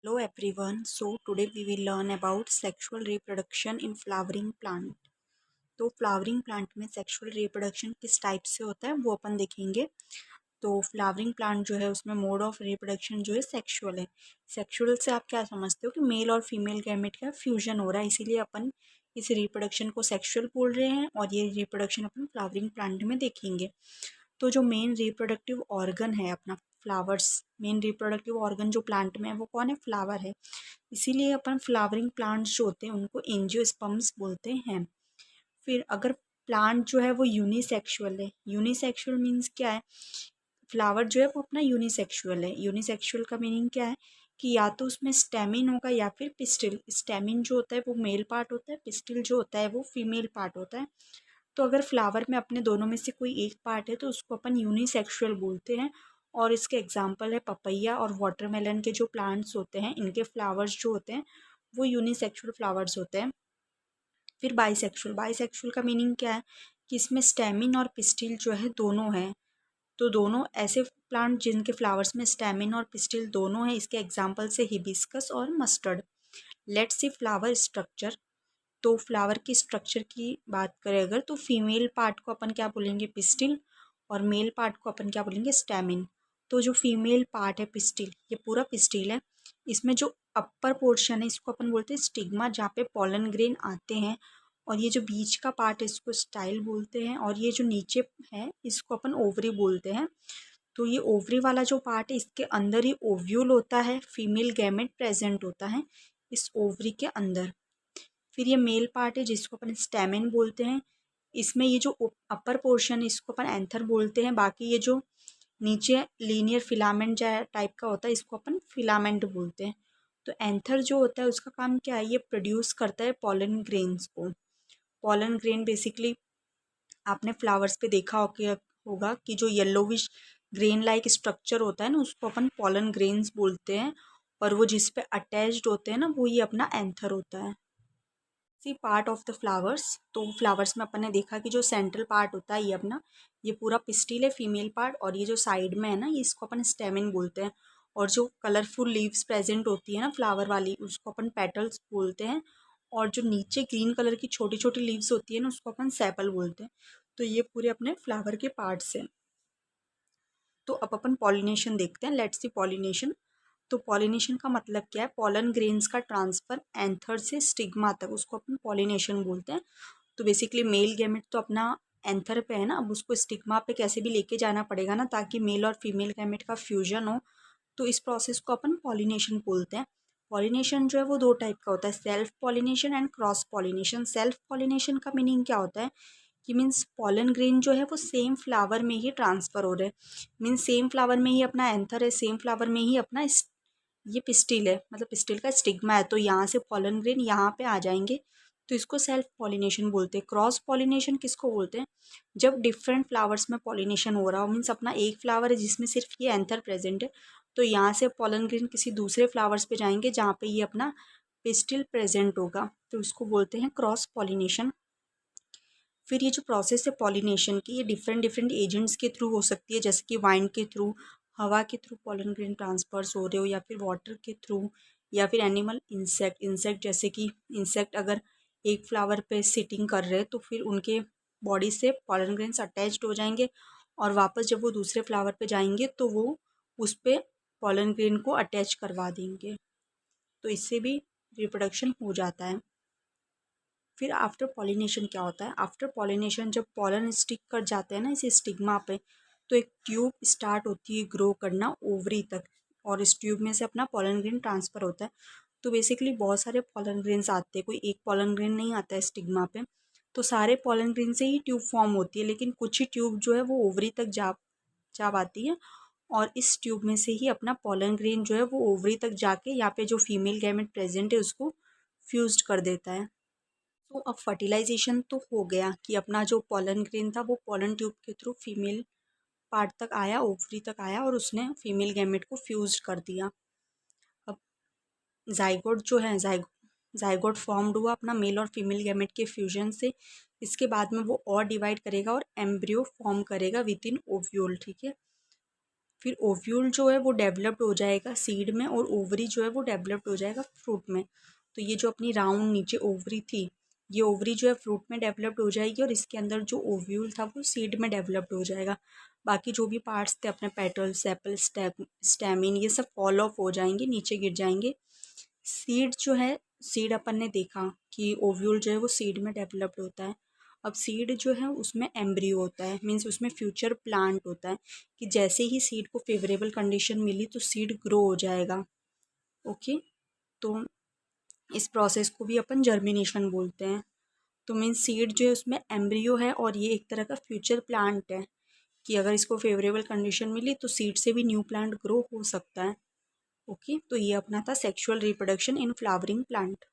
Hello everyone. So today we will learn about sexual reproduction in flowering plant. तो flowering plant में sexual reproduction किस type से होता है वो अपन देखेंगे। तो फ्लावरिंग प्लांट जो है उसमें मोड ऑफ रिप्रोडक्शन जो है सेक्सुअल है। सेक्सुअल से आप क्या समझते हो कि मेल और फीमेल गैमेट का फ्यूजन हो रहा है, इसीलिए अपन इस रिप्रोडक्शन को सेक्सुअल बोल रहे हैं और ये रिप्रोडक्शन अपन फ्लावरिंग प्लांट में देखेंगे। तो जो मेन रिप्रोडक्टिव ऑर्गन है अपना फ्लावर्स, मेन रिप्रोडक्टिव ऑर्गन जो प्लांट में है वो कौन है? फ्लावर है। इसीलिए अपन फ्लावरिंग प्लांट्स जो होते हैं उनको एंजियोस्पर्म्स बोलते हैं। फिर अगर प्लांट जो है वो यूनिसेक्सुअल है, यूनिसेक्सुअल मीन्स क्या है? फ्लावर जो है वो अपना यूनिसेक्सुअल है। यूनिसेक्सुअल का मीनिंग क्या है कि या तो उसमें स्टेमिन होगा या फिर पिस्टिल। स्टेमिन जो होता है वो मेल पार्ट होता है, पिस्टिल जो होता है वो फीमेल पार्ट होता है। तो अगर फ्लावर में अपने दोनों में से कोई एक पार्ट है तो उसको अपन यूनिसेक्सुअल बोलते हैं। और इसके एग्जांपल है पपैया और वाटरमेलन के जो प्लांट्स होते हैं, इनके फ्लावर्स जो होते हैं वो यूनिसेक्सुअल फ्लावर्स होते हैं। फिर बाइसेक्सुअल, बाइसेक्सुअल का मीनिंग क्या है कि इसमें स्टेमिन और पिस्टिल जो है दोनों है। तो दोनों ऐसे प्लांट जिनके फ्लावर्स में स्टेमिन और पिस्टिल दोनों है, इसके एग्जाम्पल से हिबिस्कस और mustard. Let's see flower structure. तो फ्लावर की स्ट्रक्चर की बात करें अगर, तो फीमेल पार्ट को अपन क्या बोलेंगे? पिस्टिल। और मेल पार्ट को अपन क्या बोलेंगे? स्टेमिन। तो जो फीमेल पार्ट है पिस्टिल, ये पूरा पिस्टिल है। इसमें जो अपर पोर्शन है इसको अपन बोलते हैं स्टिग्मा, जहाँ पे पॉलन ग्रेन आते हैं। और ये जो बीच का पार्ट है इसको स्टाइल बोलते हैं। और ये जो नीचे है इसको अपन ओवरी बोलते हैं। तो ये ओवरी वाला जो पार्ट है इसके अंदर ही ओव्यूल होता है, फीमेल गैमेट प्रेजेंट होता है इस ओवरी के अंदर। फिर ये मेल पार्ट है जिसको अपन स्टेमिन बोलते हैं। इसमें ये जो अपर पोर्शन है इसको अपन एंथर बोलते हैं। बाकी ये जो नीचे लीनियर फिलामेंट टाइप का होता है इसको अपन फिलामेंट बोलते हैं। तो एंथर जो होता है उसका काम क्या है? ये प्रोड्यूस करता है पॉलन ग्रेन्स को। पॉलन ग्रेन बेसिकली आपने फ्लावर्स पे देखा होगा कि जो येलोविश ग्रेन लाइक स्ट्रक्चर होता है ना, उसको अपन पॉलन ग्रेन्स बोलते हैं। और वो जिस पे अटैच्ड होते हैं ना, वो ही अपना एंथर होता है। C part of the flowers. तो फ्लावर्स में अपन ने देखा कि जो सेंट्रल पार्ट होता है ये अपना, ये पूरा पिस्टिल है फीमेल पार्ट। और ये जो साइड में है ना, ये इसको अपन स्टेमिन बोलते हैं। और जो कलरफुल लीव्स प्रेजेंट होती है ना फ्लावर वाली, उसको अपन पेटल्स बोलते हैं। और जो नीचे ग्रीन कलर की छोटी छोटी लीव्स होती है ना, उसको अपन सेपल बोलते हैं। तो ये पूरे अपने फ्लावर के पार्ट्स हैं। तो अब अपन पॉलिनेशन देखते हैं। Let's see pollination. तो पॉलिनेशन का मतलब क्या है? पॉलन ग्रेन्स का ट्रांसफर एंथर से स्टिग्मा तक, उसको अपन पॉलिनेशन बोलते हैं। तो बेसिकली मेल गैमेट तो अपना एंथर पे है ना, अब उसको स्टिग्मा पे कैसे भी लेके जाना पड़ेगा ना, ताकि मेल और फीमेल गैमेट का फ्यूजन हो। तो इस प्रोसेस को अपन पॉलिनेशन बोलते हैं। पॉलिनेशन जो है वो दो टाइप का होता है, self pollination and cross pollination. Self pollination का मीनिंग क्या होता है कि मीन्स पॉलन ग्रेन जो है वो सेम फ्लावर में ही ट्रांसफ़र हो रहे हैं। मीन्स सेम फ्लावर में ही अपना एंथर है, सेम फ्लावर में ही अपना ये पिस्टिल है, मतलब पिस्टिल का स्टिग्मा है। तो यहाँ से पॉलन ग्रेन यहाँ पे आ जाएंगे, तो इसको सेल्फ पॉलिनेशन बोलते हैं। क्रॉस पॉलिनेशन किसको बोलते हैं? जब डिफरेंट फ्लावर्स में पॉलिनेशन हो रहा हो, मीन्स अपना एक फ्लावर है जिसमें सिर्फ ये एंथर प्रेजेंट है, तो यहाँ से पॉलन ग्रेन किसी दूसरे फ्लावर्स पे जाएंगे जहाँ पे ये अपना पिस्टिल प्रेजेंट होगा, तो इसको बोलते हैं क्रॉस पॉलिनेशन। फिर ये जो प्रोसेस है पॉलिनेशन की, ये डिफरेंट डिफरेंट एजेंट्स के थ्रू हो सकती है, जैसे कि वाइंड के थ्रू, हवा के थ्रू पॉलन ग्रेन ट्रांसफर्स हो रहे हो, या फिर वाटर के थ्रू, या फिर एनिमल इंसेक्ट जैसे कि इंसेक्ट अगर एक फ्लावर पे सिटिंग कर रहे हैं तो फिर उनके बॉडी से पॉलन ग्रेन्स अटैच्ड हो जाएंगे। और वापस जब वो दूसरे फ्लावर पे जाएंगे तो वो उस पर पॉलन ग्रेन को अटैच करवा देंगे। तो इससे भी रिप्रोडक्शन हो जाता है। फिर आफ्टर पॉलिनेशन क्या होता है? आफ्टर पॉलिनेशन जब पॉलन स्टिक कर जाते हैं ना इस स्टिग्मा पे, तो एक ट्यूब स्टार्ट होती है ग्रो करना ओवरी तक, और इस ट्यूब में से अपना पॉलन ग्रेन ट्रांसफ़र होता है। तो बेसिकली बहुत सारे पॉलन ग्रेन्स आते हैं, कोई एक पॉलन ग्रेन नहीं आता है स्टिग्मा पे। तो सारे पॉलन ग्रेन से ही ट्यूब फॉर्म होती है, लेकिन कुछ ही ट्यूब जो है वो ओवरी तक जा पाती है। और इस ट्यूब में से ही अपना पॉलन ग्रेन जो है वो ओवरी तक जाके यहाँ पे जो फीमेल गैमेट प्रेजेंट है उसको फ्यूज्ड कर देता है। तो अब फर्टिलाइजेशन तो हो गया कि अपना जो पॉलन ग्रेन था वो पॉलन ट्यूब के थ्रू फीमेल पार्ट तक आया, ओवरी तक आया, और उसने फीमेल गैमेट को फ्यूज कर दिया। अब जाइगोट जो है, जाइगोट फॉर्म्ड हुआ अपना मेल और फीमेल गैमेट के फ्यूजन से। इसके बाद में वो और डिवाइड करेगा और एम्ब्रियो फॉर्म करेगा विद इन ओव्यूल, ठीक है। फिर ओव्यूल जो है वो डेवलप्ड हो जाएगा सीड में, और ओवरी जो है वो डेवलप्ड हो जाएगा फ्रूट में। तो ये जो अपनी राउंड नीचे ओवरी थी, ये ओवरी जो है फ्रूट में डेवलप्ड हो जाएगी, और इसके अंदर जो ओव्यूल था वो सीड में डेवलप्ड हो जाएगा। बाकी जो भी पार्ट्स थे अपने पेटल, सेपल, स्टेमिन, ये सब फॉल ऑफ हो जाएंगे, नीचे गिर जाएंगे। सीड जो है, सीड अपन ने देखा कि ओव्यूल जो है वो सीड में डेवलप्ड होता है। अब सीड जो है उसमें एम्ब्रियो होता है, मीन्स उसमें फ्यूचर प्लांट होता है, कि जैसे ही सीड को फेवरेबल कंडीशन मिली तो सीड ग्रो हो जाएगा। ओके, तो इस प्रोसेस को भी अपन जर्मिनेशन बोलते हैं। तो मीन्स सीड जो है उसमें एम्ब्रियो है, और ये एक तरह का फ्यूचर प्लांट है, कि अगर इसको फेवरेबल कंडीशन मिली तो सीड से भी न्यू प्लांट ग्रो हो सकता है। ओके, तो ये अपना था sexual reproduction in flowering plant.